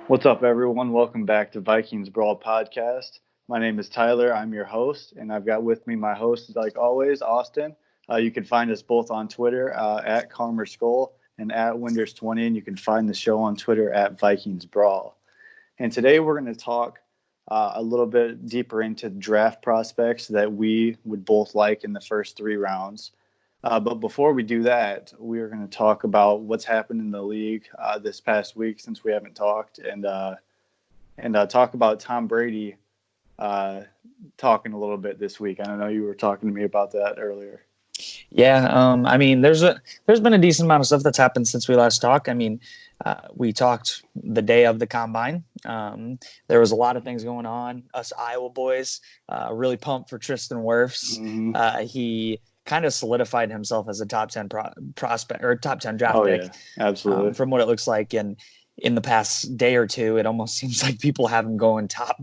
What's up, everyone? Welcome back to Vikings Brawl podcast. My name is Tyler. I'm your host, and I've got with me my host, like always, Austin. You can find us both on Twitter at Calmer Skull and at Winders20, and you can find the show on Twitter at Vikings Brawl. And today we're going to talk a little bit deeper into draft prospects that we would both like in the first three rounds. But before we do that, we are going to talk about what's happened in the league this past week since we haven't talked, and talk about Tom Brady talking a little bit this week. I know you were talking to me about that earlier. Yeah, I mean, there's been a decent amount of stuff that's happened since we last talked. I mean, we talked the day of the combine. There was a lot of things going on. Us Iowa boys really pumped for Tristan Wirfs. Mm-hmm. He kind of solidified himself as a top 10 prospect or top 10 draft pick. Yeah, absolutely. From what it looks like, and in the past day or two, it almost seems like people have him going top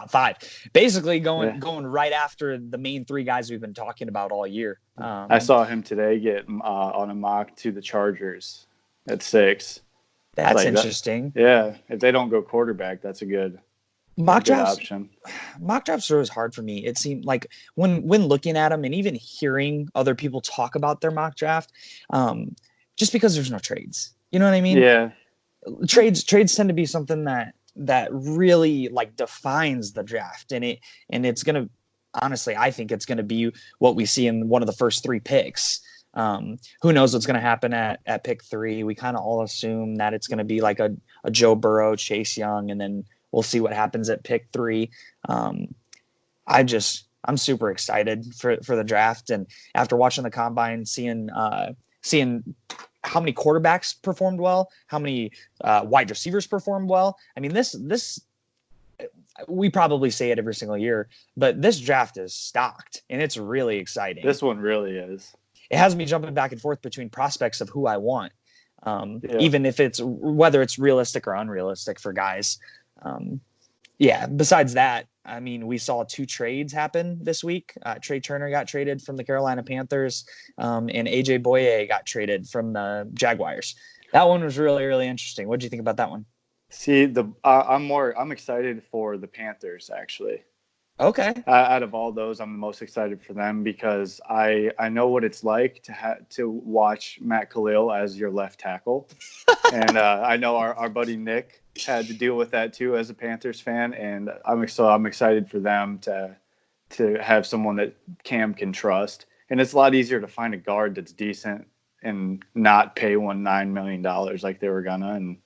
five, basically going right after the main three guys we've been talking about all year. I saw him today get on a mock to the Chargers at 6. That's interesting. Yeah, if they don't go quarterback, that's a good option. Mock drafts are always hard for me. It seemed like when looking at them and even hearing other people talk about their mock draft, just because there's no trades. You know what I mean? Yeah. Trades tend to be something that really like defines the draft, and it's gonna, honestly, I think it's gonna be what we see in one of the first three picks. Who knows what's gonna happen at pick 3? We kind of all assume that it's gonna be like a Joe Burrow, Chase Young, and then we'll see what happens at pick 3. I'm super excited for the draft, and after watching the combine, seeing how many quarterbacks performed well, how many wide receivers performed well. I mean, this we probably say it every single year, but this draft is stocked, and it's really exciting. This one really is. It has me jumping back and forth between prospects of who I want, even if whether it's realistic or unrealistic for guys. Besides that, I mean, we saw 2 trades happen this week. Trey Turner got traded from the Carolina Panthers, and AJ Boye got traded from the Jaguars. That one was really, really interesting. What did you think about that one? See, I'm excited for the Panthers, actually. Okay. Out of all those, I'm the most excited for them because I know what it's like to watch Matt Khalil as your left tackle, and I know our buddy Nick had to deal with that too as a Panthers fan, and I'm excited for them to have someone that Cam can trust, and it's a lot easier to find a guard that's decent and not pay $9 million like they were gonna. And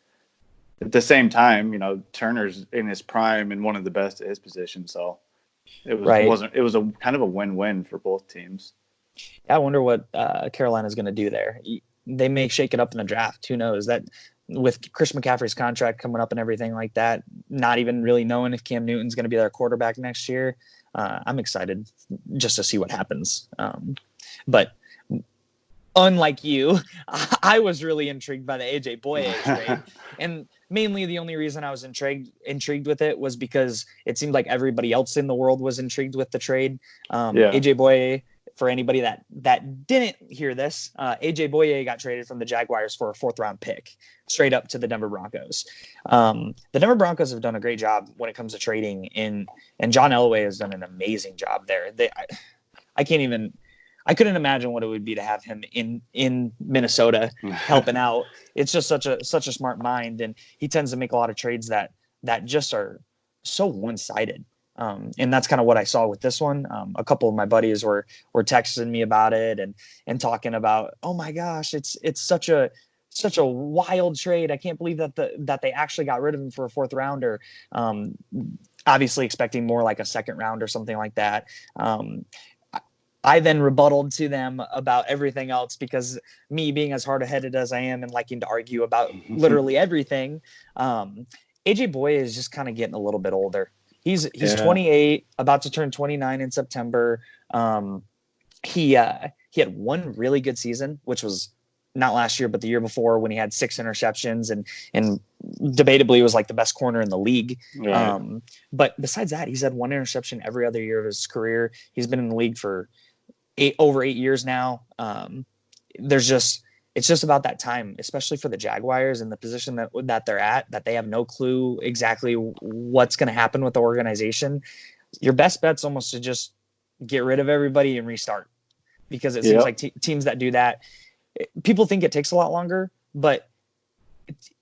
at the same time, you know, Turner's in his prime and one of the best at his position, so. It was a kind of a win-win for both teams. I wonder what Carolina's going to do there. They may shake it up in the draft. Who knows? That with Chris McCaffrey's contract coming up and everything like that, not even really knowing if Cam Newton's going to be their quarterback next year, I'm excited just to see what happens. But unlike you, I was really intrigued by the AJ Boye trade, and mainly the only reason I was intrigued with it was because it seemed like everybody else in the world was intrigued with the trade. AJ Boye, for anybody that didn't hear this, AJ Boye got traded from the Jaguars for a 4th round pick straight up to the Denver Broncos. The Denver Broncos have done a great job when it comes to trading, and John Elway has done an amazing job there. I couldn't imagine what it would be to have him in Minnesota helping out. It's just such a smart mind, and he tends to make a lot of trades that just are so one-sided. And that's kind of what I saw with this one. A couple of my buddies were texting me about it and talking about, oh my gosh, it's such a wild trade. I can't believe that they actually got rid of him for a 4th rounder. Obviously expecting more like a 2nd round or something like that. I then rebutted to them about everything else because me being as hard-headed as I am and liking to argue about literally everything, AJ Boye is just kind of getting a little bit older. He's 28, about to turn 29 in September. He had one really good season, which was not last year, but the year before, when he had 6 interceptions and debatably was like the best corner in the league. Right. But besides that, he's had 1 interception every other year of his career. He's been in the league for over 8 years now. There's just it's just about that time, especially for the Jaguars and the position that they're at, that they have no clue exactly what's going to happen with the organization. Your best bet's almost to just get rid of everybody and restart, because it seems like teams that do that, people think it takes a lot longer, but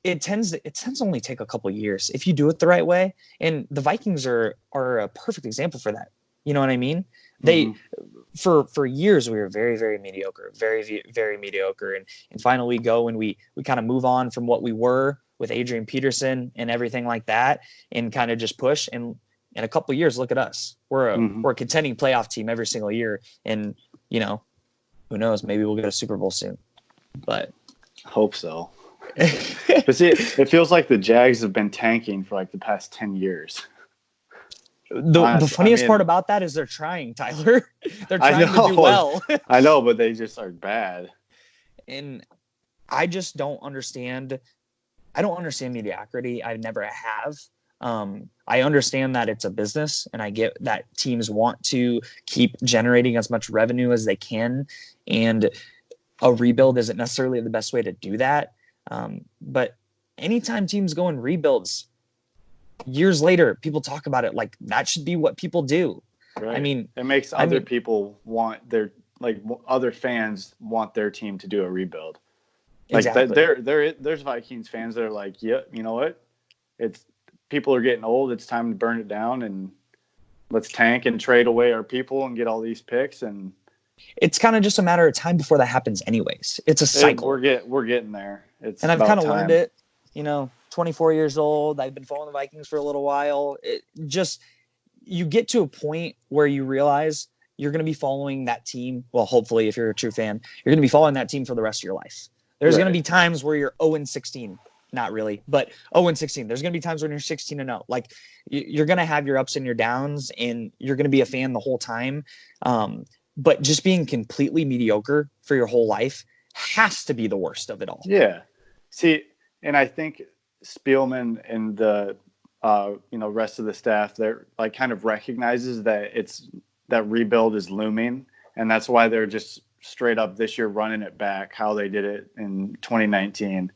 it tends to only take a couple of years if you do it the right way. And the Vikings are a perfect example for that. You know what I mean? They for years we were very, very mediocre, very, very mediocre, and finally we go and we kind of move on from what we were with Adrian Peterson and everything like that, and kind of just push. And in a couple of years, look at us. We're a contending playoff team every single year, and you know, who knows? Maybe we'll get a Super Bowl soon. But hope so. But see, it feels like the Jags have been tanking for like the past 10 years. The funniest part about that is they're trying, Tyler. They're trying to do well. I know, but they just are bad. And I just don't understand. I don't understand mediocrity. I never have. I understand that it's a business, and I get that teams want to keep generating as much revenue as they can, and a rebuild isn't necessarily the best way to do that. But anytime teams go in rebuilds, years later, people talk about it like that should be what people do. Right. I mean, it makes other people want other fans want their team to do a rebuild. Like exactly. There's Vikings fans that are like, yeah, you know what? People are getting old. It's time to burn it down, and let's tank and trade away our people and get all these picks. And it's kind of just a matter of time before that happens anyways. It's a cycle. We're getting there. And I've kind of learned it, 24 years old. I've been following the Vikings for a little while. You get to a point where you realize you're going to be following that team. Well, hopefully, if you're a true fan, you're going to be following that team for the rest of your life. There's going to be times where you're 0-16. Not really, but 0-16. There's going to be times when you're 16-0. Like, you're going to have your ups and your downs, and you're going to be a fan the whole time. But just being completely mediocre for your whole life has to be the worst of it all. Yeah. See, and I think Spielman and the rest of the staff, they're like kind of recognizes that rebuild is looming, and that's why they're just straight up this year running it back how they did it in 2019,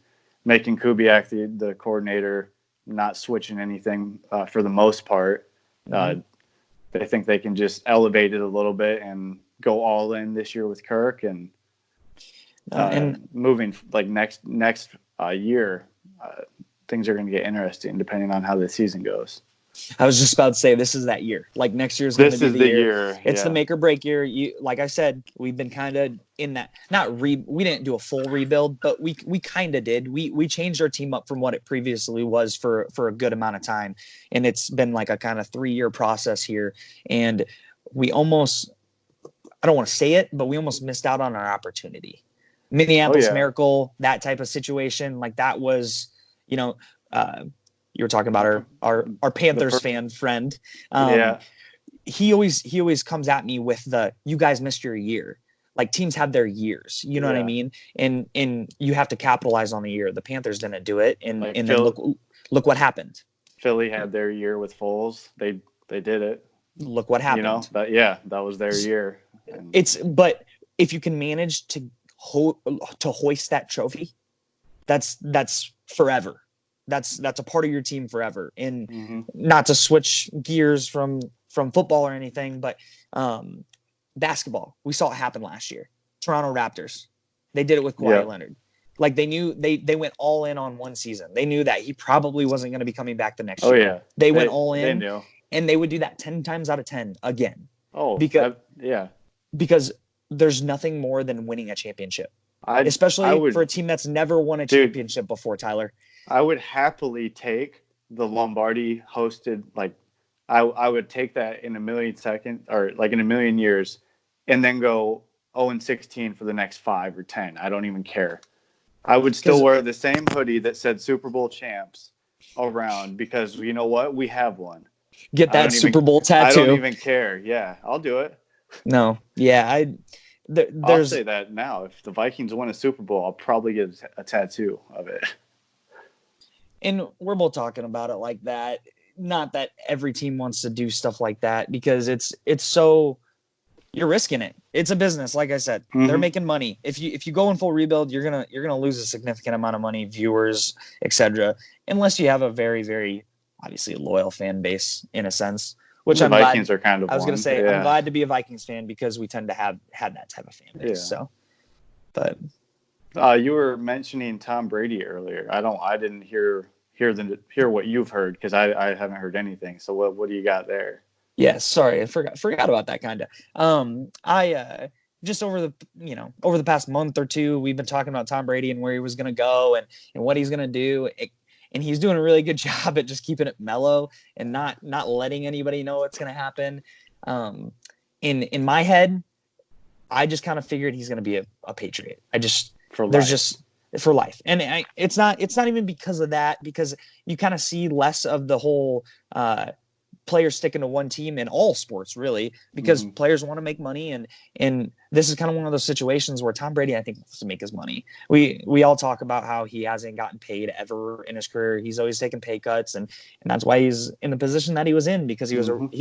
making Kubiak the coordinator, not switching anything for the most part. They think they can just elevate it a little bit and go all in this year with Kirk, and moving like next year, things are going to get interesting depending on how the season goes. I was just about to say, this is that year. Like, next year is going to be the year. It's the make or break year. Like I said, we've been kind of in that. We didn't do a full rebuild, but we kind of did. We changed our team up from what it previously was for a good amount of time, and it's been like a kind of 3-year process here. And we almost, I don't want to say it, but we almost missed out on our opportunity. Minneapolis Miracle, that type of situation, like that was, you were talking about our Panthers fan friend. He always comes at me with you guys missed your year. Like, teams have their years, you know what I mean? And you have to capitalize on the year. The Panthers didn't do it. And then look what happened. Philly had their year with Foles. They did it. Look what happened. That was their year. But if you can manage to hoist that trophy, that's forever. That's a part of your team forever. And not to switch gears from football or anything, but basketball, we saw it happen last year. Toronto Raptors, they did it with Kawhi Leonard. Like, they knew they went all in on one season. They knew that he probably wasn't going to be coming back the next year. Yeah. They went all in. They knew. And they would do that 10 times out of 10 again. Because there's nothing more than winning a championship. Especially for a team that's never won a championship before, Tyler. I would happily take the Lombardi hosted, like, I would take that in a million seconds, or like in a million years, and then go 0-16 for the next 5 or 10. I don't even care. I would still wear the same hoodie that said Super Bowl champs around, because you know what? We have one. Get that Super Bowl tattoo. I don't even care. Yeah, I'll do it. No. Yeah, I'll say that now. If the Vikings win a Super Bowl, I'll probably get a tattoo of it. And we're both talking about it like that. Not that every team wants to do stuff like that, because it's so, you're risking it. It's a business, like I said. Mm-hmm. They're making money. If you go in full rebuild, you're gonna lose a significant amount of money, viewers, etc. Unless you have a very, very obviously loyal fan base in a sense. Which the Vikings are kind of. I was gonna say, yeah. I'm glad to be a Vikings fan because we tend to have had that type of fan base. Yeah. So, but you were mentioning Tom Brady earlier. I didn't hear what you've heard because I haven't heard anything. So what do you got there? Yeah, sorry, I forgot about that kind of. I just over the past month or two, we've been talking about Tom Brady and where he was going to go and what he's going to do. And he's doing a really good job at just keeping it mellow and not letting anybody know what's going to happen. In my head, I just kind of figured he's going to be a Patriot. For life. And it's not even because of that, because you kind of see less of the whole players sticking to one team in all sports, really, because players want to make money. And this is kind of one of those situations where Tom Brady, I think, wants to make his money. We all talk about how he hasn't gotten paid ever in his career. He's always taken pay cuts. And that's why he's in the position that he was in, because he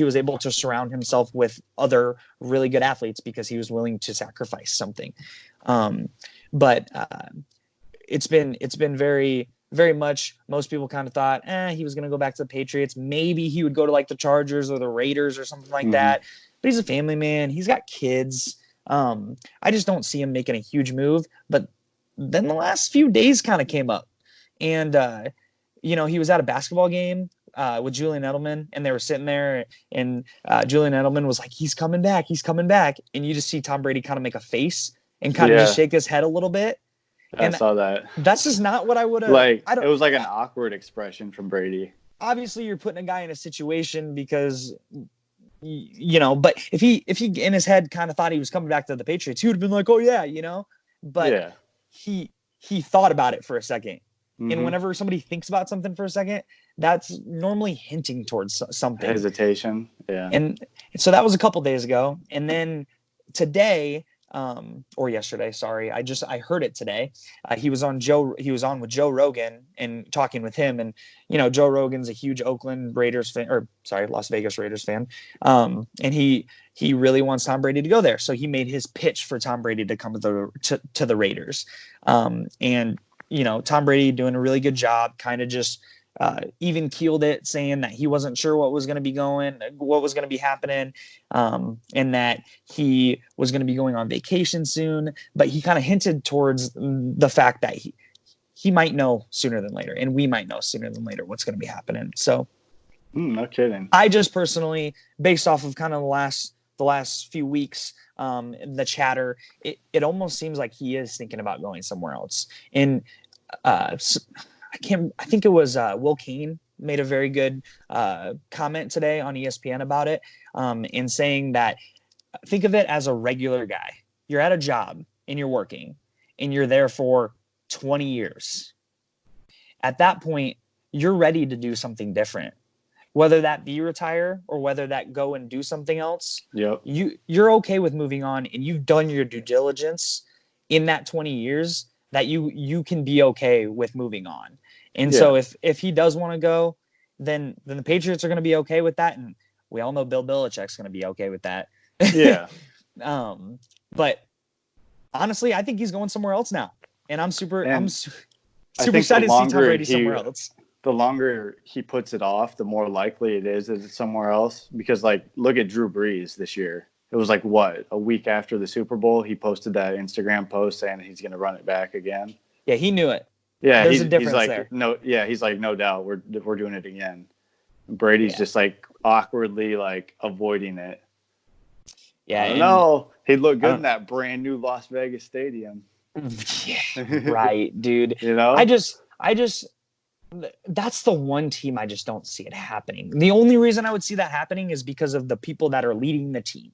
was able to surround himself with other really good athletes because he was willing to sacrifice something. But it's been very, very much, most people kind of thought, he was going to go back to the Patriots. Maybe he would go to like the Chargers or the Raiders or something like that. But he's a family man. He's got kids. I just don't see him making a huge move. But then the last few days kind of came up. And, he was at a basketball game with Julian Edelman, and they were sitting there, and Julian Edelman was like, he's coming back. And you just see Tom Brady kind of make a face and kind of just shake his head a little bit. I saw that. That's just not what I would have. It was like an awkward expression from Brady. Obviously, you're putting a guy in a situation because, but if he in his head kind of thought he was coming back to the Patriots, he would have been like, oh yeah, But he thought about it for a second, and whenever somebody thinks about something for a second, that's normally hinting towards something. Hesitation. Yeah. And so that was a couple days ago, and then today. Or yesterday, sorry. I heard it today. He was on with Joe Rogan and talking with him. And, Joe Rogan's a huge Las Vegas Raiders fan. And he really wants Tom Brady to go there. So he made his pitch for Tom Brady to come to the Raiders. And, Tom Brady doing a really good job, kind of just, even keeled it, saying that he wasn't sure what was going to be happening, and that he was going to be going on vacation soon. But he kind of hinted towards the fact that he might know sooner than later, and we might know sooner than later what's going to be happening. So, no kidding. I just personally, based off of kind of the last few weeks, the chatter, it almost seems like he is thinking about going somewhere else. And I think it was Will Kane made a very good comment today on ESPN about it, in saying that think of it as a regular guy. You're at a job and you're working and you're there for 20 years. At that point, you're ready to do something different, whether that be retire or whether that go and do something else. Yep. You're okay with moving on, and you've done your due diligence in that 20 years that you can be okay with moving on. And so if he does want to go, then the Patriots are going to be okay with that. And we all know Bill Belichick's going to be okay with that. Yeah. But honestly, I think he's going somewhere else now. And I'm super excited to see Tom Brady somewhere else. The longer he puts it off, the more likely it is that it's somewhere else. Because, look at Drew Brees this year. It was a week after the Super Bowl, he posted that Instagram post saying he's going to run it back again. Yeah, he knew it. Yeah, there's a difference there. He's like, no doubt, we're doing it again. Brady's just awkwardly avoiding it. Yeah, I don't know. He looked good in that brand new Las Vegas stadium. Yeah, right, dude. I just that's the one team I just don't see it happening. The only reason I would see that happening is because of the people that are leading the team.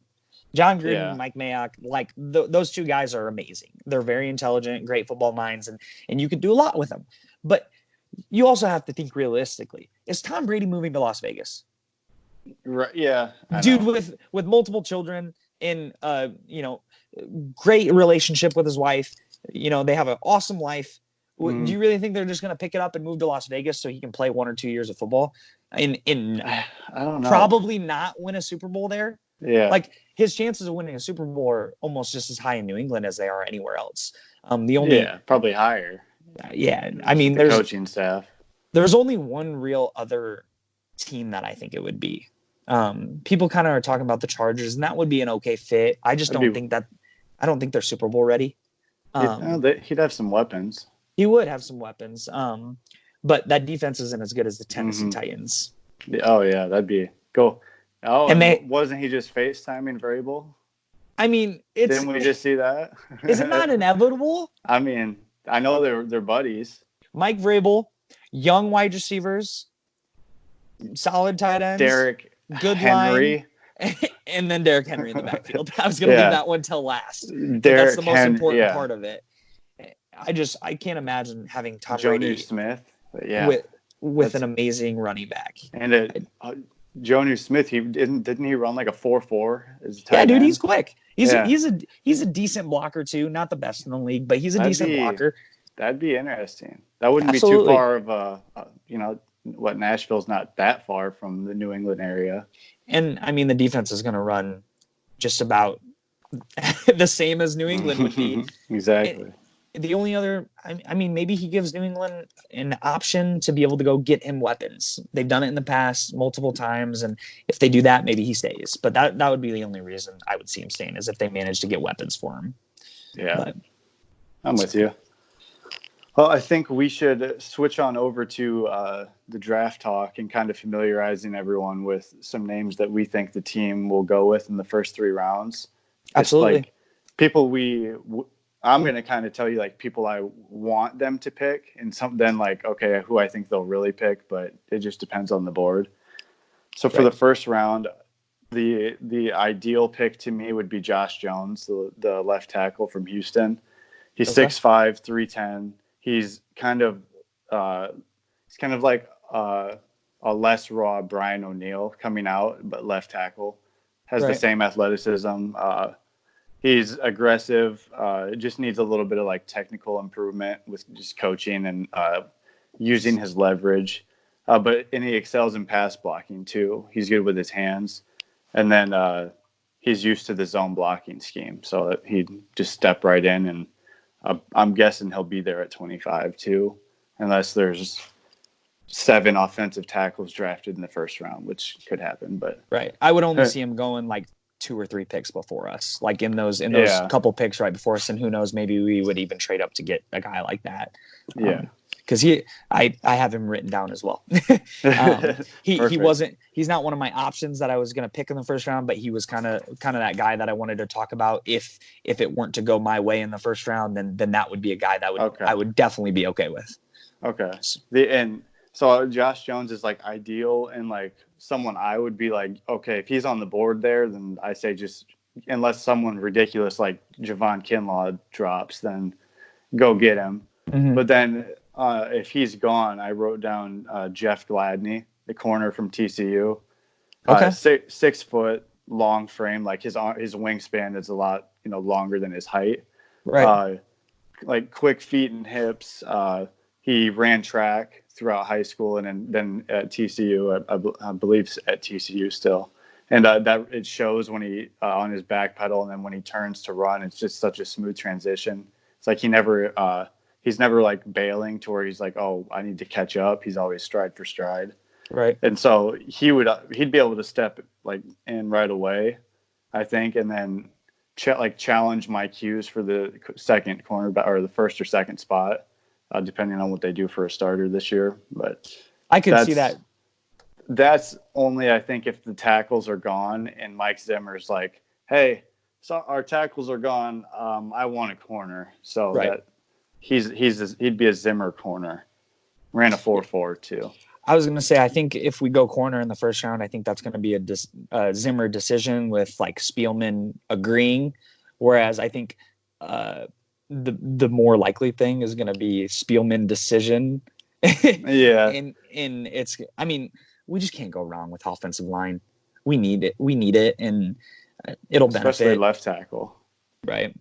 John Gruden, Mike Mayock, those two guys are amazing. They're very intelligent, great football minds, and you could do a lot with them. But you also have to think realistically. Is Tom Brady moving to Las Vegas? Right. Yeah. Dude with multiple children in great relationship with his wife. They have an awesome life. Do you really think they're just going to pick it up and move to Las Vegas so he can play 1 or 2 years of football? I don't know. Probably not win a Super Bowl there. Yeah. his chances of winning a Super Bowl are almost just as high in New England as they are anywhere else. The only probably higher. Yeah, I mean, the coaching staff. There's only one real other team that I think it would be. People kind of are talking about the Chargers, and that would be an okay fit. I just don't think they're Super Bowl ready. He'd have some weapons. He would have some weapons. But that defense isn't as good as the Tennessee Titans. Oh yeah, that'd be cool. Oh, and wasn't he just FaceTiming Vrabel? I mean, didn't we just see that? Is it not inevitable? I mean, I know they're buddies. Mike Vrabel, young wide receivers, solid tight ends, Derrick good Henry, line, and then Derrick Henry in the backfield. I was going to leave that one till last. That's the most important part of it. I can't imagine having Tom Brady Smith, with an amazing running back. And Jonnu Smith, didn't he run like a 4.4? Yeah, dude, he's quick. He's a decent blocker too. Not the best in the league, but he's a decent blocker. That'd be interesting. That wouldn't be too far of what Nashville's not that far from the New England area. And I mean, the defense is going to run just about the same as New England would be. Exactly. The only other, I mean, maybe he gives New England an option to be able to go get him weapons. They've done it in the past multiple times, and if they do that, maybe he stays. But that would be the only reason I would see him staying, is if they manage to get weapons for him. Yeah, I'm with you. Well, I think we should switch on over to the draft talk and kind of familiarizing everyone with some names that we think the team will go with in the first 3 rounds. Absolutely. Like people I'm going to kind of tell you like people I want them to pick, and then like, okay, who I think they'll really pick, but it just depends on the board. So for the first round, the ideal pick to me would be Josh Jones, the left tackle from Houston. He's 6'5", 310. He's kind of like a less raw Brian O'Neill coming out, but left tackle. Has the same athleticism. He's aggressive. Just needs a little bit of like technical improvement with just coaching and using his leverage. And he excels in pass blocking too. He's good with his hands, and then he's used to the zone blocking scheme, so that he'd just step right in. And I'm guessing he'll be there at 25 too, unless there's 7 offensive tackles drafted in the first round, which could happen. But I would only see him going like 2 or 3 picks before us, like in those couple picks right before us, and who knows, maybe we would even trade up to get a guy like that. Because I have him written down as well. He's not one of my options that I was going to pick in the first round, but he was kind of that guy that I wanted to talk about. If it weren't to go my way in the first round, then that would be a guy that I would definitely be okay with. Okay. So Josh Jones is like ideal, and like someone I would be like, okay, if he's on the board there, then I say just, unless someone ridiculous like Javon Kinlaw drops, then go get him. Mm-hmm. But then if he's gone, I wrote down Jeff Gladney, the corner from TCU. Okay. 6 foot, long frame, like his wingspan is a lot longer than his height. Right. Like quick feet and hips. He ran track throughout high school, and then at TCU, I believe at TCU still. And that it shows when he on his back pedal, and then when he turns to run, it's just such a smooth transition. It's like he's never like bailing to where he's like, oh, I need to catch up. He's always stride for stride. Right. And so he'd be able to step like in right away, I think, and then challenge my cues for the second cornerback or the first or second spot. Depending on what they do for a starter this year. But I could see that. That's only, I think, if the tackles are gone and Mike Zimmer's like, hey, so our tackles are gone. I want a corner. So that he'd be a Zimmer corner. Ran a 4.4 too. I was going to say, I think if we go corner in the first round, I think that's going to be a Zimmer decision with like Spielman agreeing. Whereas I think the more likely thing is going to be Spielman decision. Yeah. And it's, I mean, we just can't go wrong with offensive line. We need it. And it'll benefit. Especially left tackle. Right.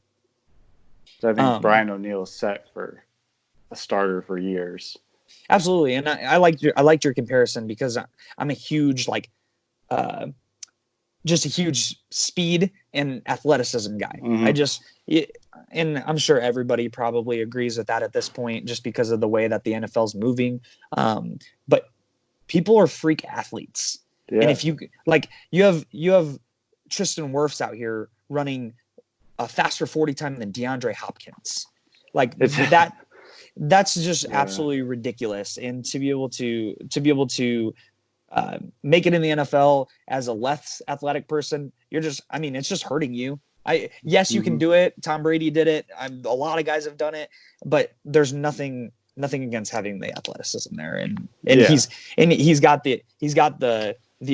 So I think Brian O'Neill is set for a starter for years. Absolutely. And I liked your comparison, because I'm a huge, just a huge speed an athleticism guy. Mm-hmm. And I'm sure everybody probably agrees with that at this point, just because of the way that the NFL's moving. But people are freak athletes. Yeah. And if you like, you have Tristan Wirfs out here running a faster 40 time than DeAndre Hopkins. Like that's just absolutely ridiculous. And to be able to make it in the NFL as a less athletic person, it's just hurting you. You can do it. Tom Brady did it. A lot of guys have done it, but there's nothing against having the athleticism there. And he's got the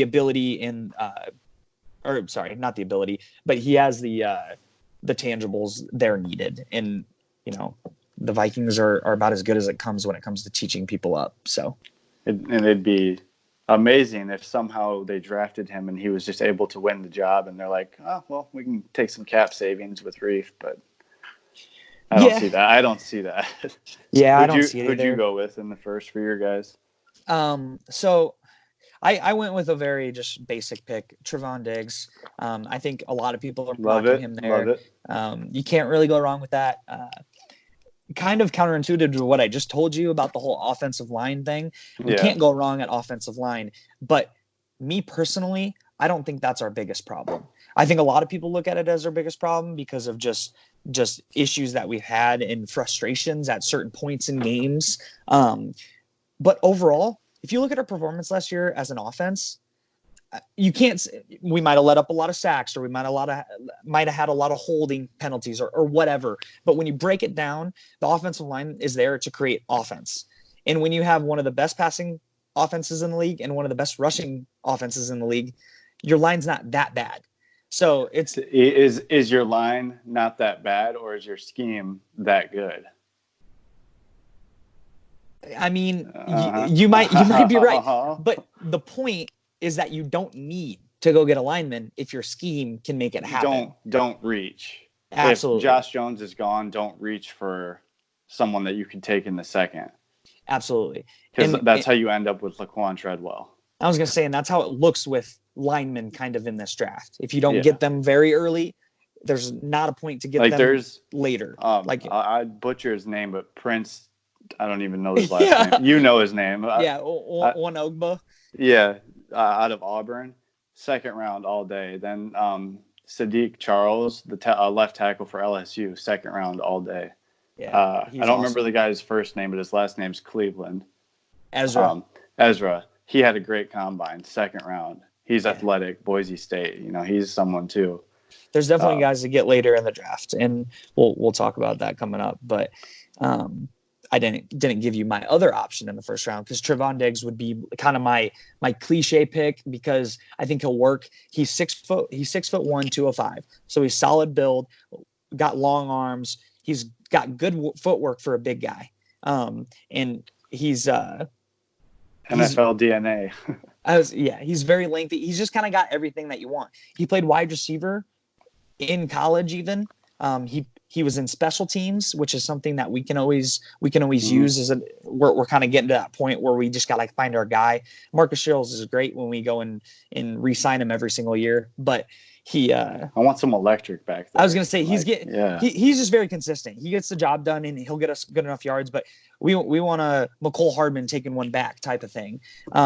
ability and or sorry, not the ability, but he has the tangibles there needed. And, the Vikings are about as good as it comes when it comes to teaching people up. So, and it'd be amazing if somehow they drafted him and he was just able to win the job, and they're like, oh, well, we can take some cap savings with Reef, but I don't see that. I don't see that. Yeah, I don't see it either. Who'd you go with in the first for your guys? So I went with a very just basic pick, Trevon Diggs. I think a lot of people are mocking him there. Love it. You can't really go wrong with that. Kind of counterintuitive to what I just told you about the whole offensive line thing. You can't go wrong at offensive line. But me personally, I don't think that's our biggest problem. I think a lot of people look at it as our biggest problem because of just issues that we've had and frustrations at certain points in games. But overall, if you look at our performance last year as an offense, you can't. We might have let up a lot of sacks, or we might have had a lot of holding penalties, or whatever. But when you break it down, the offensive line is there to create offense. And when you have one of the best passing offenses in the league and one of the best rushing offenses in the league, your line's not that bad. So is your line not that bad, or is your scheme that good? I mean, you might be right, but the point is that you don't need to go get a lineman if your scheme can make it happen. Don't reach. Absolutely. If Josh Jones is gone, don't reach for someone that you can take in the second. Absolutely. Because that's how you end up with Laquan Treadwell. I was going to say, and that's how it looks with linemen kind of in this draft. If you don't get them very early, there's not a point to get them later. I'd butcher his name, but Prince, I don't even know his last name. You know his name. Onogba. Yeah. Out of Auburn, second round all day. Then Sadiq Charles, the left tackle for LSU, second round all day. Yeah, I don't remember the guy's first name, but his last name's Cleveland. Ezra. He had a great combine, second round. He's athletic, Boise State. He's someone too. There's definitely guys that get later in the draft, and we'll talk about that coming up. But I didn't give you my other option in the first round, because Trevon Diggs would be kind of my cliche pick, because I think he'll work. He's 6'1", 205. So he's solid build, got long arms. He's got good footwork for a big guy. And he's NFL DNA. He's very lengthy. He's just kind of got everything that you want. He played wide receiver in college even. He was in special teams, which is something that we can always use we're kind of getting to that point where we just got to find our guy. Marcus Shields is great when we go and re-sign him every single year, but I want some electric back there. I was going to say he's just very consistent. He gets the job done and he'll get us good enough yards, but we want a McCole Hardman taking one back type of thing.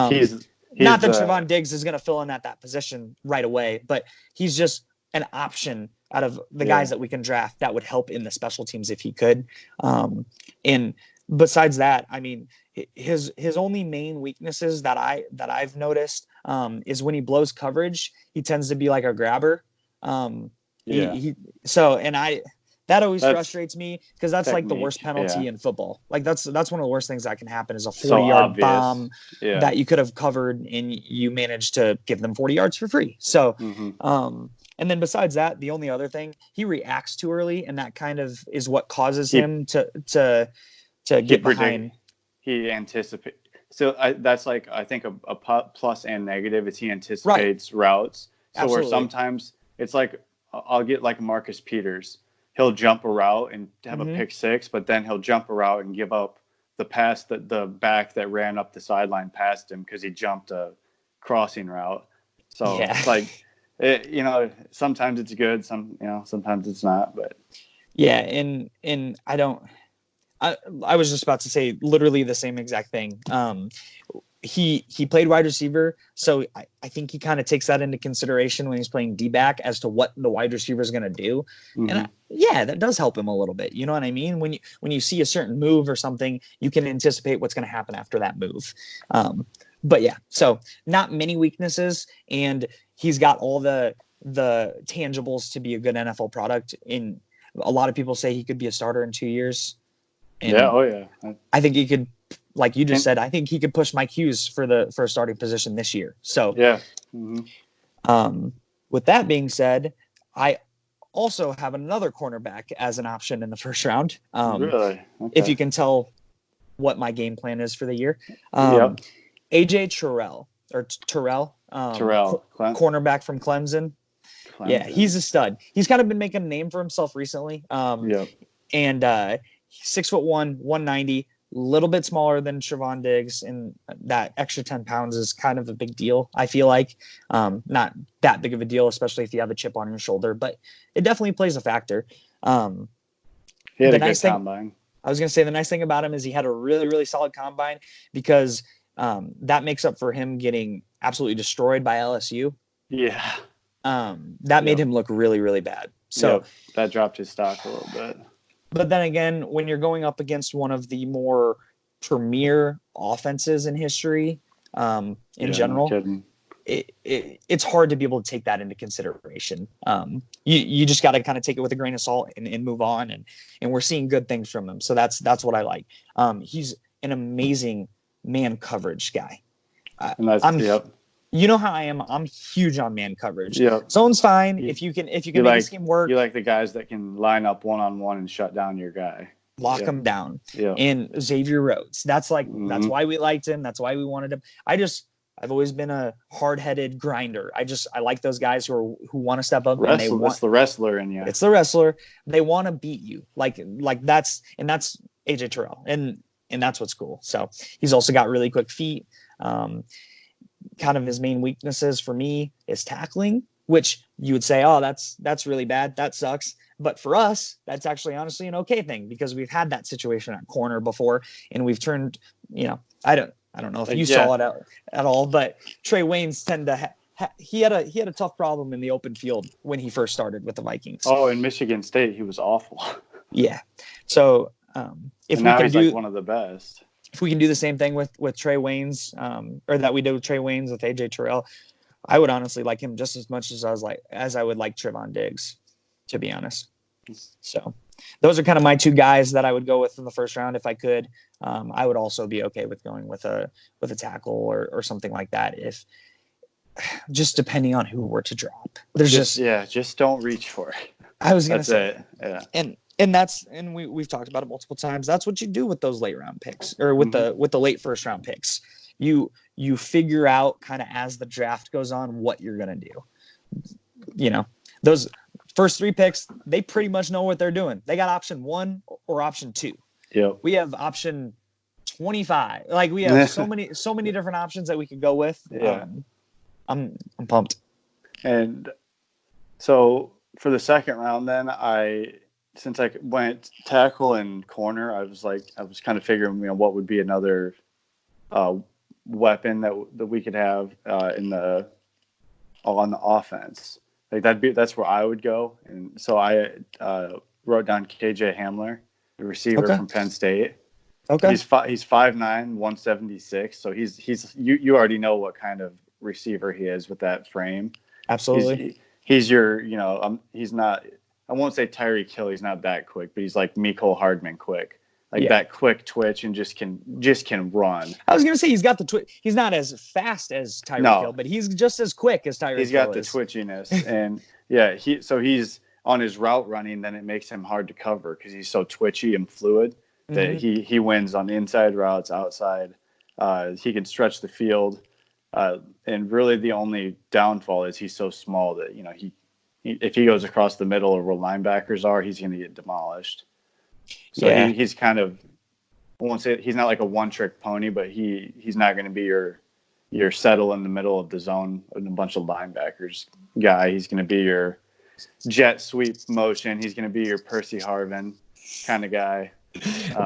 He's not that Trevon Diggs is going to fill in at that position right away, but he's just an option out of the guys that we can draft that would help in the special teams if he could. And besides that, I mean, his only main weaknesses that I've noticed is when he blows coverage, he tends to be like a grabber. That always frustrates me, because that's like the worst penalty in football. Like that's one of the worst things that can happen, is a 40-yard bomb that you could have covered and you managed to give them 40 yards for free. So, and then besides that, the only other thing, he reacts too early, and that kind of is what causes him to get behind. He anticipates. So that's like, I think a plus and negative is he anticipates routes. So Absolutely. Where sometimes it's like, I'll get like Marcus Peters. He'll jump a route and have a pick six, but then he'll jump a route and give up the pass that the back that ran up the sideline past him because he jumped a crossing route. So it's like sometimes it's good, sometimes it's not. But Yeah, and I was just about to say literally the same exact thing. He played wide receiver, so I think he kind of takes that into consideration when he's playing D-back as to what the wide receiver is going to do. And that does help him a little bit. You know what I mean? When you see a certain move or something, you can anticipate what's going to happen after that move. But yeah, so not many weaknesses, and he's got all the tangibles to be a good NFL product. In a lot of people say he could be a starter in 2 years. And I think he could, like you just said, I think he could push Mike Hughes for a starting position this year. So with that being said, I also have another cornerback as an option in the first round. Really? Okay. If you can tell what my game plan is for the year. AJ Terrell, cornerback from Clemson. Yeah, he's a stud. He's kind of been making a name for himself recently. And 6'1", 190, little bit smaller than Trevon Diggs, and that extra 10 pounds is kind of a big deal. I feel like not that big of a deal, especially if you have a chip on your shoulder, but it definitely plays a factor. He had a good combine. I was going to say the nice thing about him is he had a really, really solid combine, because that makes up for him getting absolutely destroyed by LSU. Yeah. That made him look really, really bad. So that dropped his stock a little bit. But then again, when you're going up against one of the more premier offenses in history, in general, no it's hard to be able to take that into consideration. You just got to kind of take it with a grain of salt and move on. And we're seeing good things from him. So that's what I like. He's an amazing man coverage guy. You know how I am. I'm huge on man coverage. Zone's fine if you can make a scheme work. You like the guys that can line up one-on-one and shut down your guy. Lock him down. And Xavier Rhodes. That's why we liked him. That's why we wanted him. I've always been a hard-headed grinder. I like those guys who want to step up. It's the wrestler in you. It's the wrestler. They want to beat you. Like that's AJ Terrell. And that's what's cool. So he's also got really quick feet. Kind of his main weaknesses for me is tackling, which you would say, oh, that's really bad. That sucks. But for us, that's actually honestly an okay thing, because we've had that situation at corner before, and we've turned, I don't know if you saw it at all, but Trey Waynes tend to he had a tough problem in the open field when he first started with the Vikings. Oh, in Michigan State, he was awful. Yeah. So now he's like one of the best. If we can do the same thing with Trey Waynes, or that we did with Trey Waynes with AJ Terrell, I would honestly like him just as much as I would like Trevon Diggs, to be honest. So those are kind of my two guys that I would go with in the first round if I could. I would also be okay with going with a tackle or something like that, if just depending on who were to drop. There's just don't reach for it. I was gonna say it. Yeah. And we've talked about it multiple times. That's what you do with those late round picks, or with the late first round picks. You figure out kind of as the draft goes on what you're gonna do. Those first three picks, they pretty much know what they're doing. They got option 1 or option 2. Yep. We have option 25. Like, we have so many different options that we could go with. Yeah. I'm pumped. And so for the second round, then since I went tackle and corner, I was kind of figuring, what would be another weapon that we could have on the offense. Like that's where I would go. And so I wrote down KJ Hamler, the receiver from Penn State. Okay. He's 5'9", 176. So he's you already know what kind of receiver he is with that frame. Absolutely. He's your, he's not, I won't say Tyreek Hill, he's not that quick, but he's like Mecole Hardman quick. That quick twitch and just can run. I was gonna say he's got the twitch. He's not as fast as Tyreek Hill, but he's just as quick as Tyreek Hill. He's got the twitchiness, and he's on his route running. Then it makes him hard to cover because he's so twitchy and fluid that he wins on the inside routes, outside. He can stretch the field, and really the only downfall is he's so small that if he goes across the middle or where linebackers are, he's going to get demolished. So he's kind of, I won't say he's not like a one-trick pony, but he's not going to be your your settle in the middle of the zone and a bunch of linebackers guy. He's going to be your jet sweep motion. He's going to be your Percy Harvin kind of guy.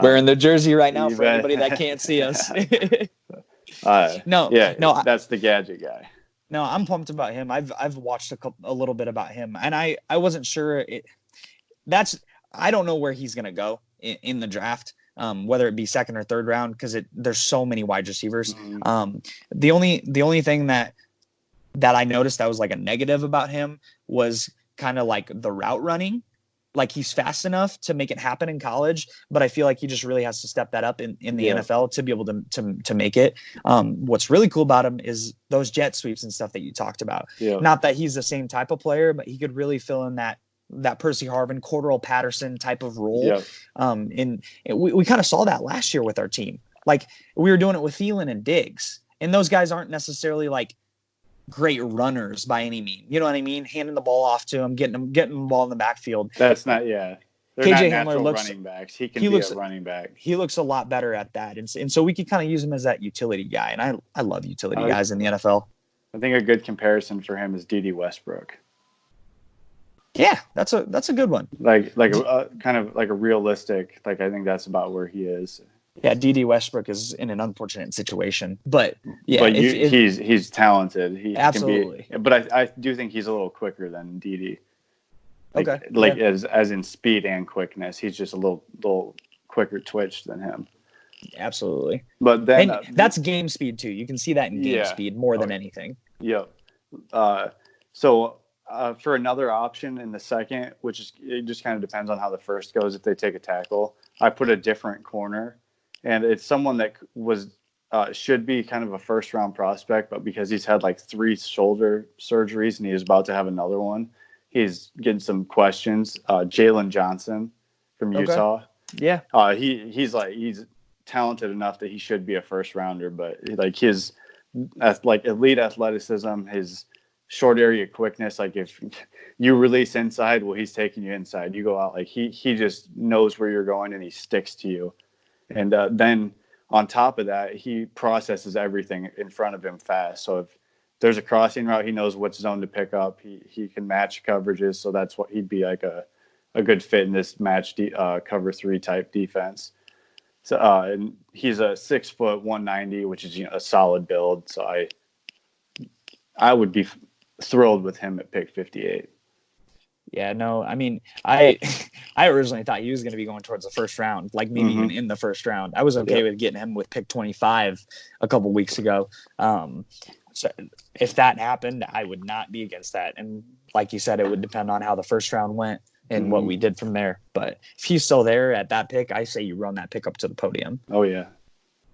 Wearing the jersey right now for anybody that can't see us. No, that's the gadget guy. No, I'm pumped about him. I've watched a little bit about him, and I wasn't sure. I don't know where he's gonna go in the draft, whether it be second or third round, because there's so many wide receivers. Mm-hmm. The only thing that I noticed that was like a negative about him was kind of like the route running. Like, he's fast enough to make it happen in college, but I feel like he just really has to step that up in the NFL to be able to make it. What's really cool about him is those jet sweeps and stuff that you talked about. Yeah. Not that he's the same type of player, but he could really fill in that Percy Harvin, Cordell Patterson type of role. Yeah. And we kind of saw that last year with our team. Like, we were doing it with Thielen and Diggs, and those guys aren't necessarily like great runners by any means. You know what I mean? Handing the ball off to him, getting the ball in the backfield. That's not, yeah. They're KJ not Hamler running backs. He can be a running back. He looks a lot better at that. And so we could kind of use him as that utility guy. And I love utility guys in the NFL. I think a good comparison for him is D.D. Westbrook. Yeah, that's a good one. Like kind of like a realistic, like, I think that's about where he is. Yeah, D.D. Westbrook is in an unfortunate situation, but yeah, but he's talented. He absolutely. Can be, but I do think he's a little quicker than D.D. Like, okay, like as in speed and quickness, he's just a little quicker twitch than him. Absolutely. But then that's game speed too. You can see that in game speed more than anything. Yep. So for another option in the second, it just kind of depends on how the first goes. If they take a tackle, I put a different corner. And it's someone that should be kind of a first-round prospect, but because he's had like 3 shoulder surgeries and he is about to have another one, he's getting some questions. Jalen Johnson from Utah. Yeah. He's talented enough that he should be a first-rounder, but like his elite athleticism, his short area quickness, like if you release inside, well, he's taking you inside. You go out, like he just knows where you're going and he sticks to you. And then on top of that, he processes everything in front of him fast. So if there's a crossing route, he knows what zone to pick up. He can match coverages. So that's what he'd be like a good fit in this match cover 3 type defense. So and he's a 6 foot 190, which is a solid build. So I would be thrilled with him at pick 58. Yeah, no, I mean, I originally thought he was going to be going towards the first round, like maybe even in the first round. I was okay with getting him with pick 25 a couple weeks ago. So if that happened, I would not be against that. And like you said, it would depend on how the first round went and what we did from there. But if he's still there at that pick, I say you run that pick up to the podium. Oh yeah,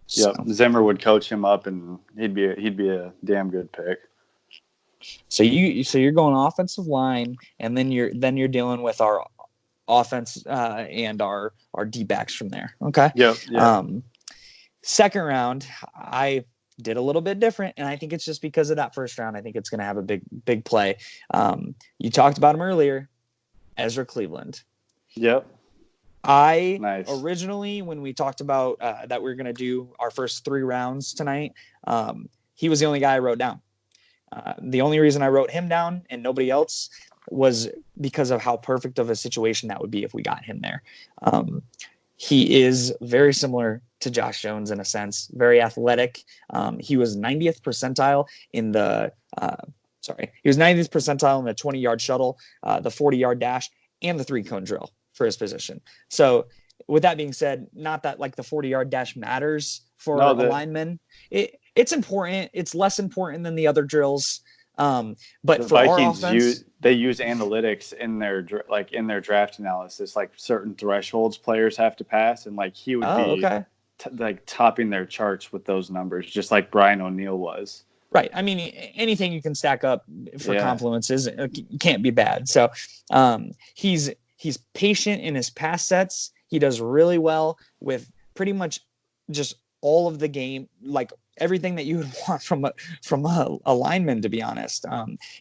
so. Yeah. Zimmer would coach him up, and he'd be a damn good pick. So you're going offensive line, and then you're dealing with our offense and our D-backs from there. Okay. Yep. Second round, I did a little bit different, and I think it's just because of that first round. I think it's going to have a big play. You talked about him earlier, Ezra Cleveland. Yep. Originally, when we talked about that we were going to do our first 3 rounds tonight, he was the only guy I wrote down. The only reason I wrote him down and nobody else was because of how perfect of a situation that would be if we got him there. He is very similar to Josh Jones in a sense, very athletic. He was 90th percentile in the 20-yard shuttle, the 40-yard dash, and the 3-cone drill for his position. So with that being said, not that like the 40-yard dash matters for a lineman. It's important. It's less important than the other drills. But the for Vikings, our offense, they use analytics in their draft analysis, like certain thresholds players have to pass, and like he would be like topping their charts with those numbers, just like Brian O'Neill was. Right. I mean, anything you can stack up for confluences can't be bad. So he's patient in his pass sets. He does really well with pretty much just all of the game, like everything that you would want from a lineman, to be honest.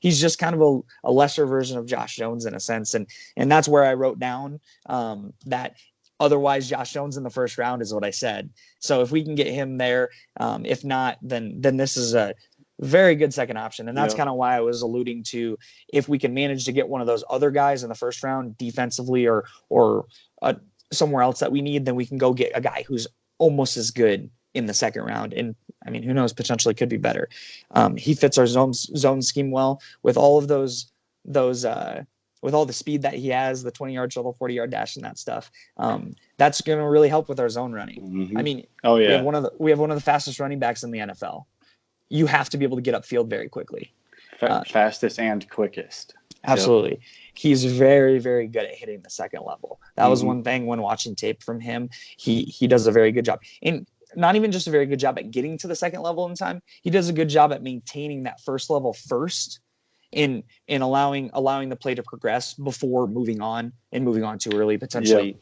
He's just kind of a lesser version of Josh Jones in a sense. And that's where I wrote down that Otherwise, Josh Jones in the first round is what I said. So if we can get him there, if not, then this is a very good second option. And that's kind of why I was alluding to, if we can manage to get one of those other guys in the first round defensively or somewhere else that we need, then we can go get a guy who's almost as good in the second round. And I mean, who knows, potentially could be better. He fits our zone scheme well with all of those with all the speed that he has, the 20-yard shuttle, 40-yard dash, and that stuff. That's going to really help with our zone running. Mm-hmm. I mean, we have one of the fastest running backs in the NFL. You have to be able to get upfield very quickly. Fastest and quickest. Absolutely. Yep. He's very, very good at hitting the second level. That was one thing when watching tape from him. He does a very good job. And not even just a very good job at getting to the second level in time. He does a good job at maintaining that first level first in allowing the play to progress before moving on too early, potentially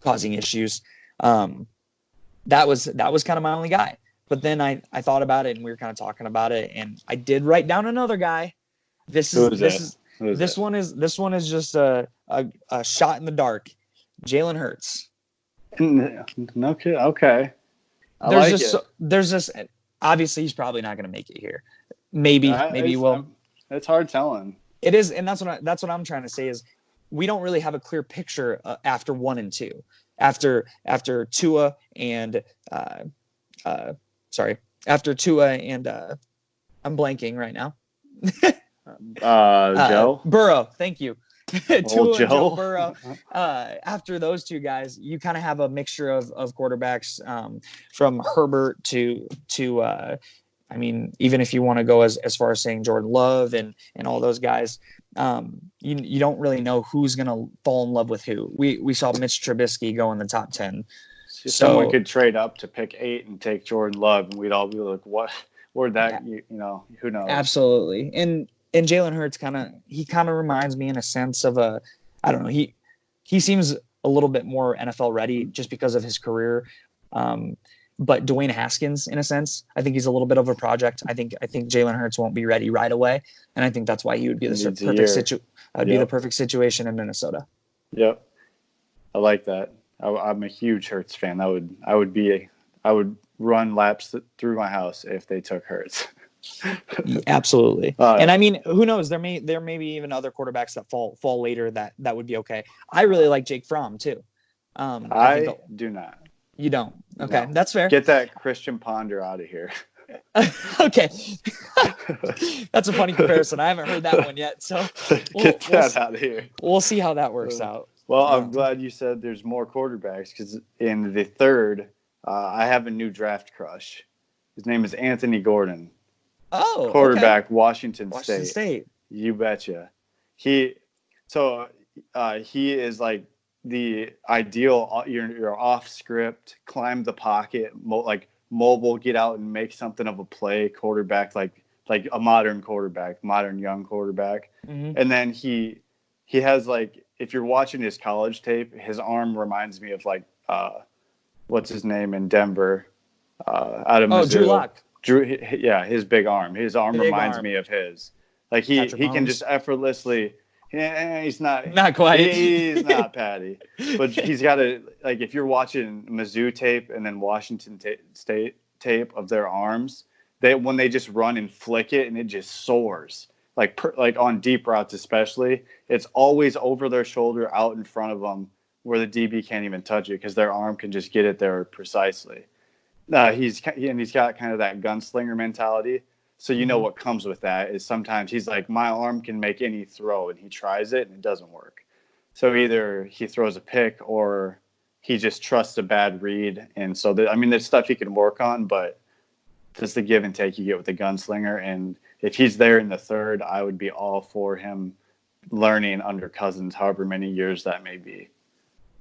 causing issues. That was kind of my only guy. But then I thought about it, and we were kind of talking about it, and I did write down another guy. This one is just a shot in the dark. Jalen Hurts. No kid. Okay. There's just obviously he's probably not going to make it here. Maybe he will. It's hard telling. It is, and that's what I'm trying to say is we don't really have a clear picture after 1 and 2. After Tua and after Tua and I'm blanking right now. Joe Burrow. Thank you. Tua Joe. And Joe Burrow. After those two guys, you kind of have a mixture of quarterbacks from Herbert to I mean, even if you want to go as far as saying Jordan Love and all those guys, you don't really know who's going to fall in love with who. We saw Mitch Trubisky go in the top 10. So someone could trade up to pick 8 and take Jordan Love, and we'd all be like, "What? Where'd that? Yeah. Who knows?" Absolutely. And Jalen Hurts kind of reminds me in a sense of I don't know. He seems a little bit more NFL ready just because of his career. But Dwayne Haskins, in a sense, I think he's a little bit of a project. I think Jalen Hurts won't be ready right away, and I think that's why he would be the perfect situation in Minnesota. Yep, I like that. I'm a huge Hurts fan. I would run laps through my house if they took Hurts. Absolutely. And I mean, who knows? There may be even other quarterbacks that fall later that would be okay. I really like Jake Fromm too. I do not. You don't? Okay, no. That's fair. Get that Christian Ponder out of here. Okay. That's a funny comparison. I haven't heard that one yet. So get that out of here. We'll see how that works out. Well, I'm glad you said there's more quarterbacks because in the third, I have a new draft crush. His name is Anthony Gordon. Oh, quarterback, okay. Washington State. You betcha. He is like the ideal. You're off script, climb the pocket, like mobile, get out and make something of a play. Quarterback, like a modern quarterback, modern young quarterback. Mm-hmm. And then he has like, if you're watching his college tape, his arm reminds me of like what's his name in Denver, out of Mizzou. Drew Lock. His big arm. His arm reminds me of his. Like he can just effortlessly. He's not quite. He's not Patty, but he's got a, like, if you're watching Mizzou tape and then Washington State tape of their arms, when they just run and flick it and it just soars, like on deep routes especially, it's always over their shoulder, out in front of them, where the DB can't even touch it because their arm can just get it there precisely. He's got kind of that gunslinger mentality. So you know what comes with that is sometimes he's like, my arm can make any throw, and he tries it and it doesn't work. So either he throws a pick or he just trusts a bad read. And so there's stuff he can work on, but just the give and take you get with the gunslinger. And if he's there in the third, I would be all for him learning under Cousins, however many years that may be,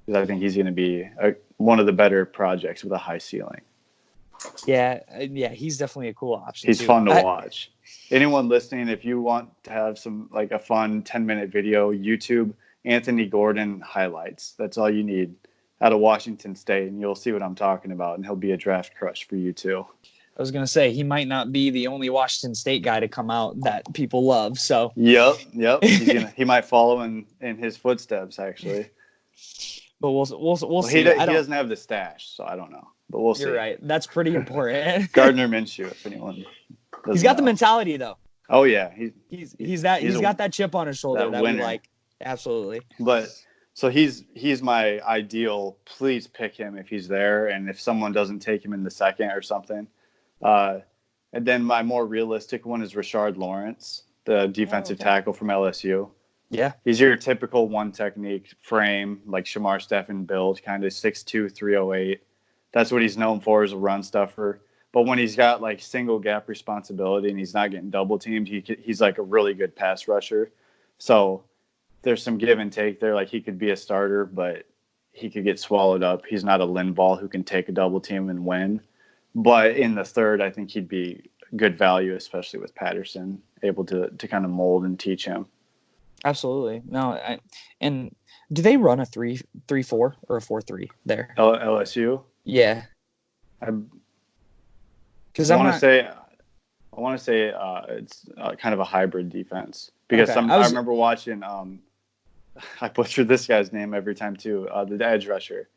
because I think he's going to be one of the better projects with a high ceiling. Yeah, he's definitely a cool option. He's fun to watch. Anyone listening, if you want to have some like a fun 10-minute video, YouTube Anthony Gordon highlights. That's all you need out of Washington State, and you'll see what I'm talking about, and he'll be a draft crush for you too. I was going to say, he might not be the only Washington State guy to come out that people love. So Yep. He might follow in his footsteps, actually. But we'll Well, see. he doesn't have the stash, so I don't know. But we'll see. You're right. That's pretty important. Gardner Minshew, if anyone He's got know. the mentality though. Oh yeah, he's got that chip on his shoulder that we like. Absolutely. But so he's my ideal. Please pick him if he's there, and if someone doesn't take him in the second or something. And then my more realistic one is Rashard Lawrence, the defensive tackle from LSU. Yeah. He's your typical one technique frame, like Shamar Stephen build, kind of 6'2", 308. That's what he's known for, as a run stuffer. But when he's got like single gap responsibility and he's not getting double teamed, he's like a really good pass rusher. So there's some give and take there. Like he could be a starter, but he could get swallowed up. He's not a Linval who can take a double team and win. But in the third, I think he'd be good value, especially with Patterson, able to kind of mold and teach him. Absolutely. No, and do they run a 3-4 or a 4-3 there? LSU? Yeah. Because I want to say it's kind of a hybrid defense. Because I remember watching. I butchered this guy's name every time too. The edge rusher,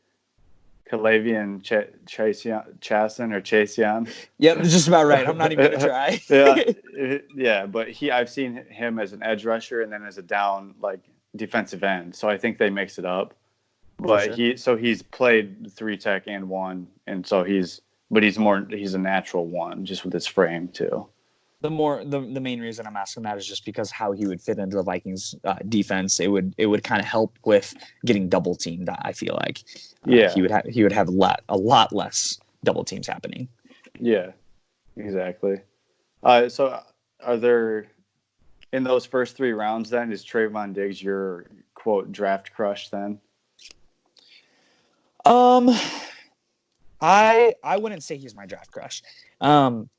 Kalavian Chasen or Chaseon. Yep, just about right. I'm not even gonna try. yeah, but I've seen him as an edge rusher and then as a down like defensive end. So I think they mix it up. But he's played 3 tech and 1, and so he's a natural 1 just with his frame too. The main reason I'm asking that is just because how he would fit into the Vikings defense. It would kind of help with getting double teamed. I feel like he would have a lot less double teams happening. Yeah, exactly. So are there in those first 3 rounds? Then is Trayvon Diggs your quote draft crush then? I wouldn't say he's my draft crush. And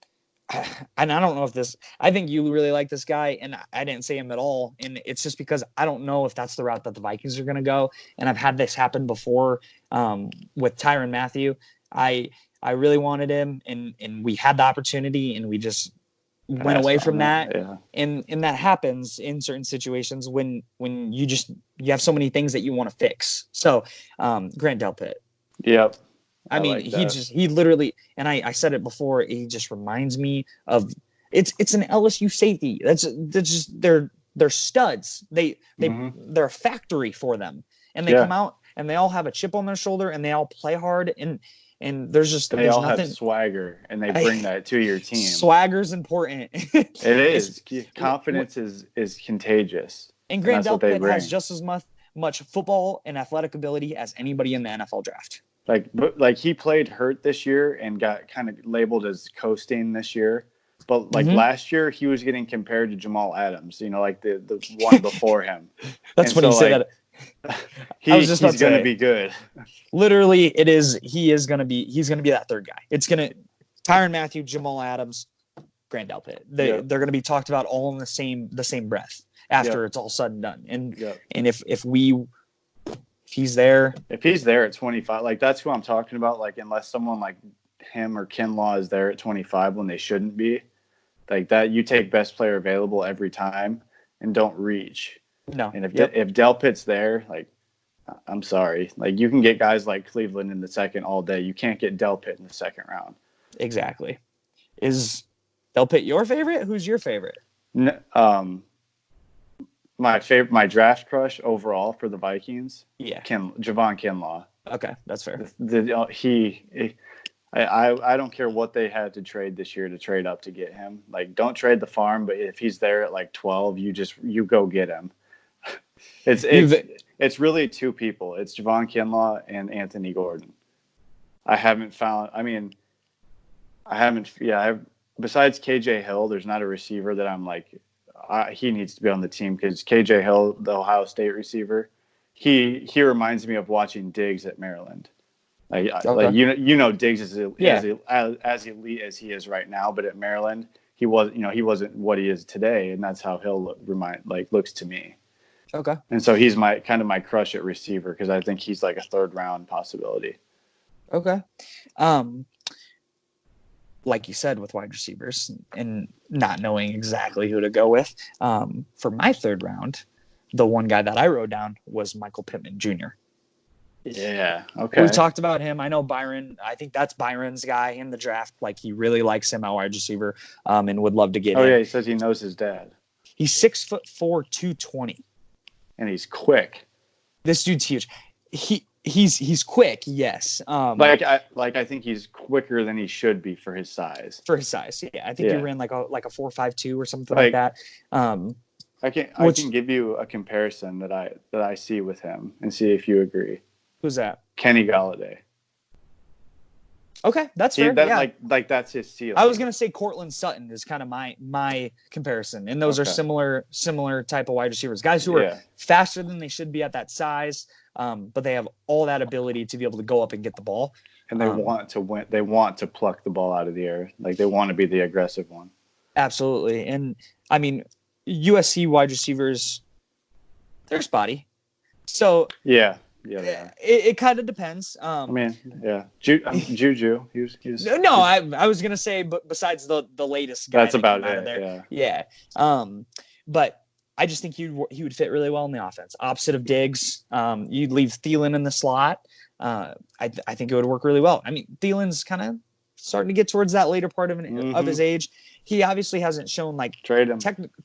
I don't know if I think you really like this guy, and I didn't say him at all. And it's just because I don't know if that's the route that the Vikings are going to go. And I've had this happen before with Tyrann Mathieu. I really wanted him, and we had the opportunity, and we just went away from that. Yeah. And that happens in certain situations when you have so many things that you want to fix. So Grant Delpit. Yep. I mean, he literally, and I said it before, he just reminds me of it's an LSU safety. That's just they're studs. They're a factory for them, and they come out and they all have a chip on their shoulder and they all play hard and there's all nothing, have swagger and they bring that to your team. Swagger's important. It is. Confidence is contagious. And Grant Delpit has just as much football and athletic ability as anybody in the NFL draft. Like he played hurt this year and got kind of labeled as coasting this year. But last year he was getting compared to Jamal Adams, like the one before him. That's what he said. He's going to be good. Literally, he's going to be that third guy. It's going to Tyrann Mathieu, Jamal Adams, Grant Delpit. They're going to be talked about all in the same breath after it's all said and done. And if he's there at 25, like that's who I'm talking about. Like unless someone like him or Kinlaw is there at 25 when they shouldn't be, like that, you take best player available every time and don't reach. No. And if Delpit's there, like I'm sorry, like you can get guys like Cleveland in the second all day. You can't get Delpit in the second round. Exactly. Is Delpit your favorite? Who's your favorite? My draft crush overall for the Vikings. Yeah. Javon Kinlaw. Okay, that's fair. I don't care what they had to trade this year to trade up to get him. Like, don't trade the farm, but if he's there at like 12, you go get him. It's really 2 people. It's Javon Kinlaw and Anthony Gordon. Besides KJ Hill, there's not a receiver that I'm like, he needs to be on the team, because KJ Hill, the Ohio State receiver, he reminds me of watching Diggs at Maryland. Like Diggs is as elite as he is right now, but at Maryland he wasn't what he is today, and that's how Hill looks to me. Okay. And so he's my crush at receiver, because I think he's like a 3rd round possibility. Okay. Like you said, with wide receivers and not knowing exactly who to go with. For my 3rd round, the one guy that I wrote down was Michael Pittman Jr. Yeah. Okay. We've talked about him. I know Byron. I think that's Byron's guy in the draft. Like, he really likes him at wide receiver, and would love to get Oh him. yeah, he says he knows his dad. He's 6'4", 220. And he's quick. This dude's huge. He's quick, yes. I think he's quicker than he should be for his size. For his size, yeah. I think he ran like a 4.52 or something like that. I can give you a comparison that I see with him and see if you agree. Who's that? Kenny Galladay. Okay, that's fair. Like that's his ceiling. I was gonna say Cortland Sutton is kind of my comparison, and those are similar type of wide receivers, guys who are faster than they should be at that size, but they have all that ability to be able to go up and get the ball. And they want to win. They want to pluck the ball out of the air. Like, they want to be the aggressive one. Absolutely, and I mean, USC wide receivers, they're spotty. So yeah. It kind of depends. Juju. He was no. I was gonna say, but besides the latest guy, that's about out it. Of there. Yeah. But I just think he would fit really well in the offense. Opposite of Diggs, you'd leave Thielen in the slot. I think it would work really well. I mean, Thielen's kind of starting to get towards that later part of his age. He obviously hasn't shown like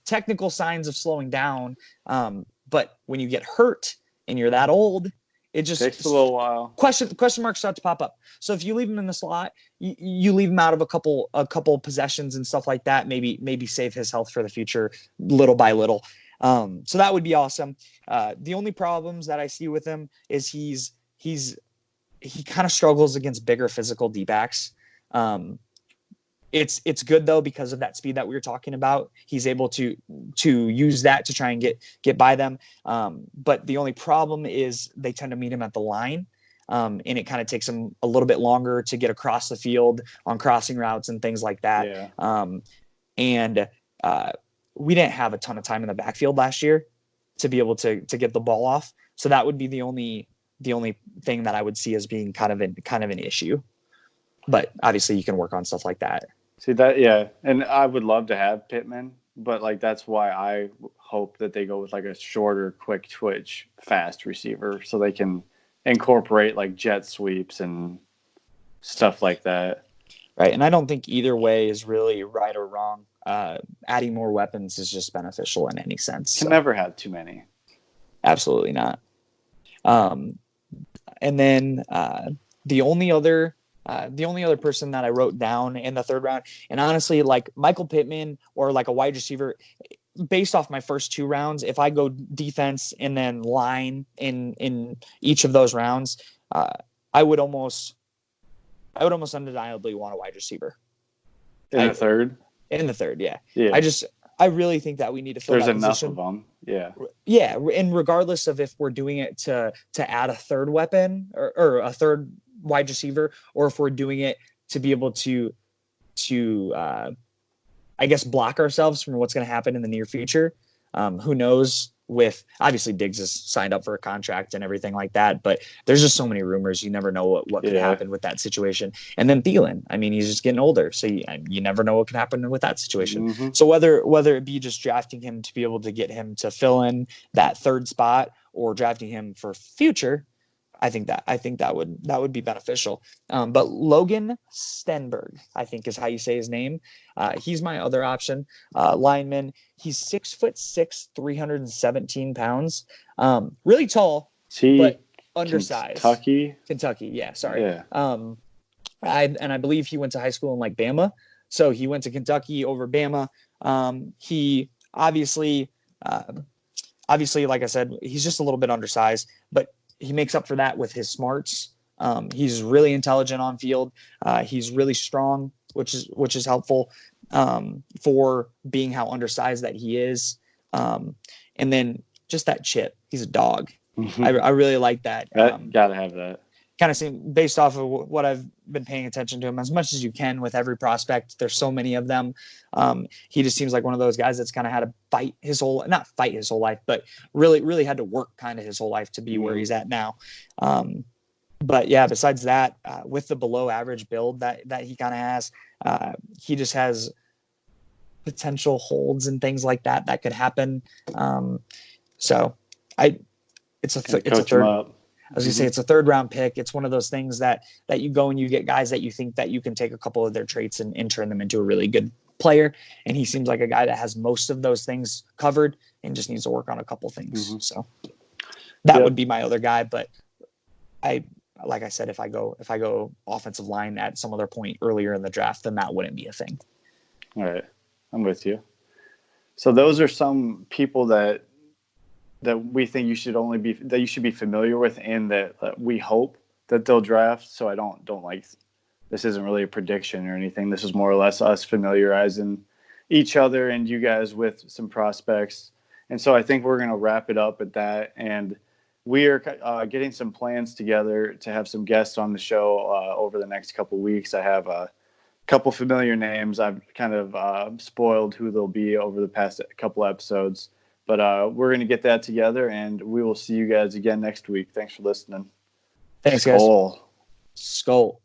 technical signs of slowing down. But when you get hurt and you're that old, it just takes a little while. Question marks start to pop up. So if you leave him in the slot, you leave him out of a couple possessions and stuff like that. Maybe save his health for the future, little by little. So that would be awesome. The only problems that I see with him is he kind of struggles against bigger physical D-backs. It's good though because of that speed that we were talking about. He's able to use that to try and get by them. But the only problem is they tend to meet him at the line, and it kind of takes him a little bit longer to get across the field on crossing routes and things like that. Yeah. We didn't have a ton of time in the backfield last year to be able to get the ball off. So that would be the only thing that I would see as being kind of an issue. But obviously you can work on stuff like that. See that, yeah, and I would love to have Pittman, but like that's why I hope that they go with like a shorter, quick twitch, fast receiver, so they can incorporate like jet sweeps and stuff like that. Right, and I don't think either way is really right or wrong. Adding more weapons is just beneficial in any sense. Can never have too many. Absolutely not. And then the only other person that I wrote down in the third round, and honestly, like Michael Pittman or like a wide receiver, based off my first two rounds, if I go defense and then line in each of those rounds, I would almost undeniably want a wide receiver. In the third? In the third, yeah. Yeah. I really think that we need to fill There's that enough position. of them. Yeah. Yeah, and regardless of if we're doing it to add a third weapon or a third wide receiver, or if we're doing it to be able to I guess block ourselves from what's going to happen in the near future. Who knows? With obviously Diggs is signed up for a contract and everything like that, but there's just so many rumors. You never know what could happen with that situation. And then Thielen, I mean, he's just getting older, so you never know what can happen with that situation. Mm-hmm. So whether it be just drafting him to be able to get him to fill in that third spot, or drafting him for future, I think that would be beneficial. But Logan Stenberg, I think is how you say his name. He's my other option. Lineman. He's 6'6", 317 pounds. Really tall, but undersized. Kentucky. Yeah. Sorry. Yeah. I believe he went to high school in like Bama. So he went to Kentucky over Bama. He obviously, like I said, he's just a little bit undersized, but he makes up for that with his smarts. He's really intelligent on field. He's really strong, which is helpful for being how undersized that he is. And then just that chip. He's a dog. Mm-hmm. I really like that. Gotta have that. Kind of seem based off of what I've been paying attention to him as much as you can with every prospect. There's so many of them. He just seems like one of those guys that's kind of had to not fight his whole life, but really had to work kind of his whole life to be where he's at now. But yeah, besides that, with the below average build that he kind of has, he just has potential holds and things like that could happen. So it's a third. I was gonna say it's a 3rd round pick. It's one of those things that you go and you get guys that you think that you can take a couple of their traits and turn them into a really good player. And he seems like a guy that has most of those things covered and just needs to work on a couple things. So that would be my other guy. But like I said, if I go offensive line at some other point earlier in the draft, then that wouldn't be a thing. All right. I'm with you. So those are some people that we think you should be familiar with, and that we hope that they'll draft. So I don't like, this isn't really a prediction or anything. This is more or less us familiarizing each other and you guys with some prospects. And so I think we're going to wrap it up at that. And we are getting some plans together to have some guests on the show over the next couple of weeks. I have a couple familiar names. I've kind of spoiled who they'll be over the past couple episodes. But we're going to get that together, and we will see you guys again next week. Thanks for listening. Thanks, guys. Skull.